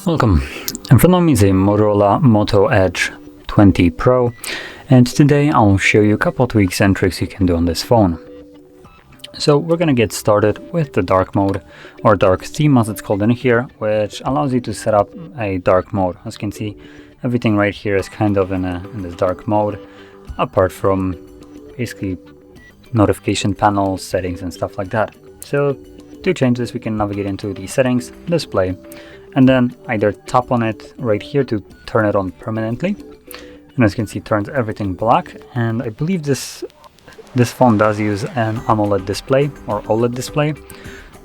Welcome. In front of me is a Motorola Moto Edge 20 Pro, and today I'll show you a couple of tweaks and tricks you can do on this phone. So we're gonna get started with the dark mode, or dark theme as it's called in here, which allows you to set up a dark mode. As you can see, everything right here is kind of in this dark mode, apart from basically notification panels, settings and stuff like that. So to change this, we can navigate into the settings, display, and then either tap on it right here to turn it on permanently. And as you can see, it turns everything black. And I believe this phone does use an AMOLED display or OLED display.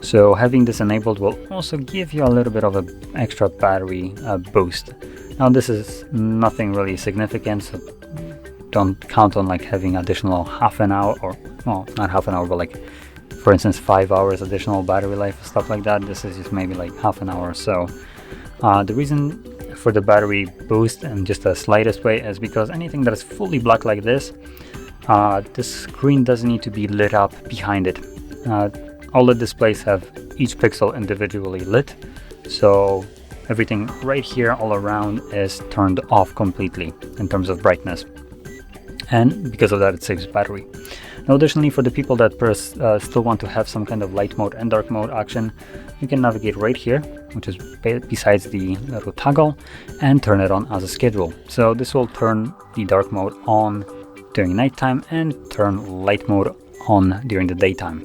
So having this enabled will also give you a little bit of an extra battery boost. Now this is nothing really significant, so don't count on like having additional half an hour, or well, not half an hour, but like for instance 5 hours additional battery life, stuff like that. This is just maybe like half an hour or so. The reason for the battery boost in just the slightest way is because anything that is fully black like this, the screen doesn't need to be lit up behind it. All the displays have each pixel individually lit, so everything right here all around is turned off completely in terms of brightness, and because of that it saves battery. Now additionally, for the people that still want to have some kind of light mode and dark mode action, you can navigate right here, which is besides the little toggle, and turn it on as a schedule. So this will turn the dark mode on during nighttime and turn light mode on during the daytime,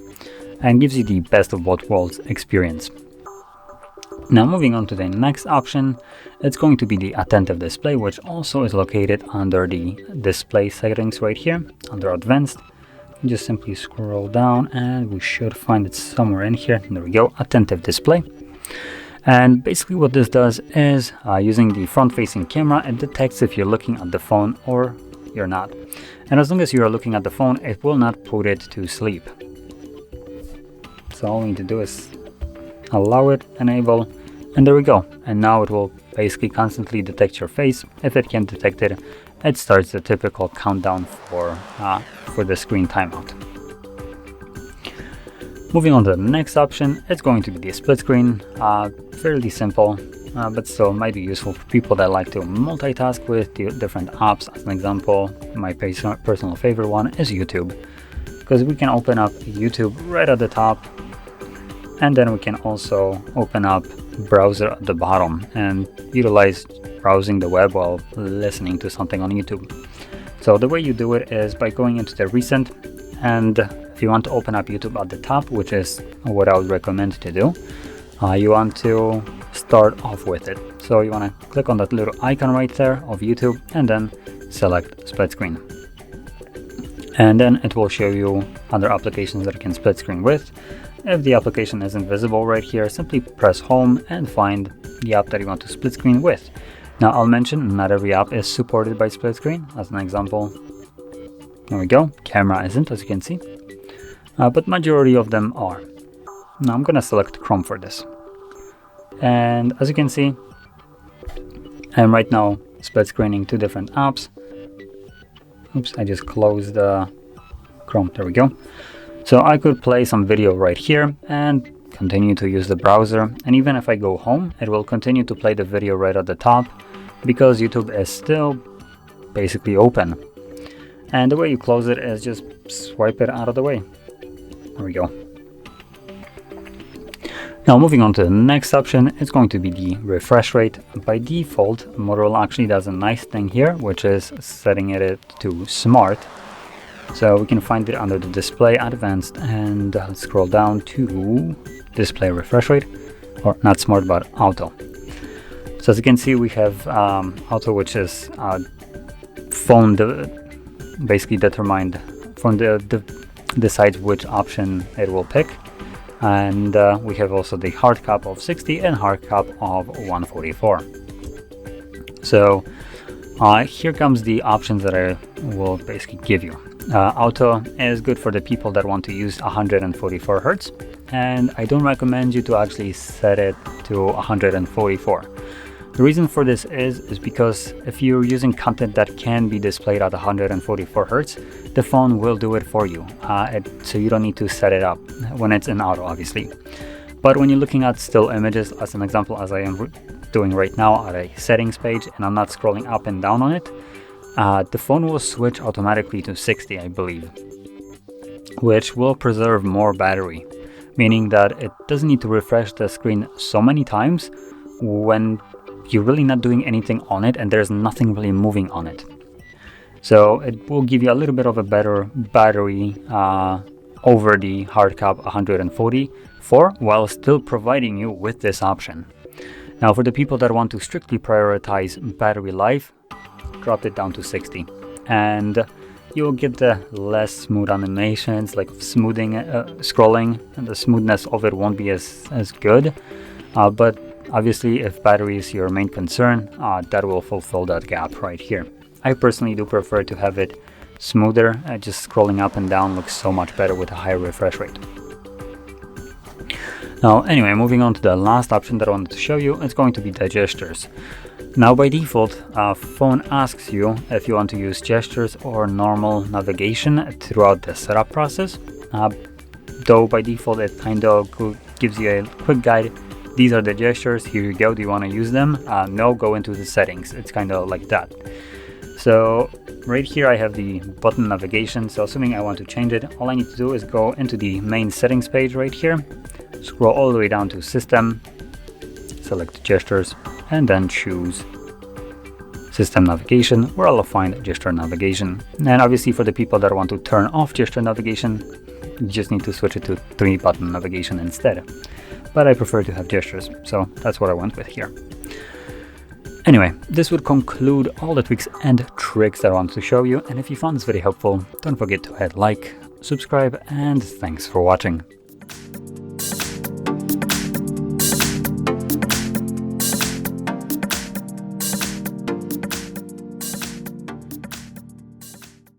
and gives you the best of both worlds experience. Now moving on to the next option, it's going to be the attentive display, which also is located under the display settings right here under advanced. Just simply scroll down and we should find it somewhere in here. There we go, attentive display. And basically what this does is using the front facing camera, it detects if you're looking at the phone or you're not. And as long as you are looking at the phone, it will not put it to sleep. So all we need to do is allow it, enable, and there we go. And now it will basically constantly detect your face. If it can't detect it, it starts the typical countdown for the screen timeout. Moving on to the next option, it's going to be the split screen. Fairly simple, but still might be useful for people that like to multitask with the different apps. As an example, my personal favorite one is YouTube, because we can open up YouTube right at the top, and then we can also open up browser at the bottom and utilize browsing the web while listening to something on YouTube. So the way you do it is by going into the recent, and if you want to open up YouTube at the top, which is what I would recommend to do, you want to start off with it. So you want to click on that little icon right there of YouTube and then select split screen. And then it will show you other applications that you can split screen with. If the application isn't visible right here, simply press home and find the app that you want to split screen with. Now I'll mention not every app is supported by split screen. As an example, there we go, camera isn't, as you can see, but majority of them are. Now I'm gonna select Chrome for this, and as you can see, I'm right now split screening two different apps. Oops, I just closed Chrome, there we go. So I could play some video right here and continue to use the browser, and even if I go home, it will continue to play the video right at the top because YouTube is still basically open. And the way you close it is just swipe it out of the way. There we go. Now moving on to the next option, it's going to be the refresh rate. By default, Motorola actually does a nice thing here, which is setting it to smart. So we can find it under the display advanced, and scroll down to display refresh rate, or not smart but auto. So as you can see, we have auto, which is phone basically determined from decides which option it will pick. And we have also the hard cap of 60 and hard cap of 144. So here comes the options that I will basically give you. Auto is good for the people that want to use 144 Hz, and I don't recommend you to actually set it to 144. The reason for this is because if you're using content that can be displayed at 144 Hertz, the phone will do it for you. So you don't need to set it up when it's in auto, obviously. But when you're looking at still images, as an example, as I am doing right now at a settings page, and I'm not scrolling up and down on it, the phone will switch automatically to 60, I believe, which will preserve more battery, meaning that it doesn't need to refresh the screen so many times when you're really not doing anything on it and there's nothing really moving on it. So it will give you a little bit of a better battery over the hard cap 144 while still providing you with this option. Now for the people that want to strictly prioritize battery life, drop it down to 60 and you'll get the less smooth animations, like smoothing, scrolling, and the smoothness of it won't be as good. But obviously, if battery is your main concern, that will fulfill that gap right here. I personally do prefer to have it smoother. Just scrolling up and down looks so much better with a higher refresh rate. Now, anyway, moving on to the last option that I wanted to show you, it's going to be the gestures. Now, by default, phone asks you if you want to use gestures or normal navigation throughout the setup process. Though by default, it kind of gives you a quick guide. These are the gestures, here you go, do you want to use them? No, go into the settings. It's kind of like that. So right here I have the button navigation, so assuming I want to change it, all I need to do is go into the main settings page right here, scroll all the way down to system, select gestures, and then choose system navigation, where I'll find gesture navigation. And obviously for the people that want to turn off gesture navigation, you just need to switch it to 3-button navigation instead. But I prefer to have gestures, so that's what I went with here. Anyway, this would conclude all the tweaks and tricks that I wanted to show you, and if you found this video helpful, don't forget to hit like, subscribe, and thanks for watching.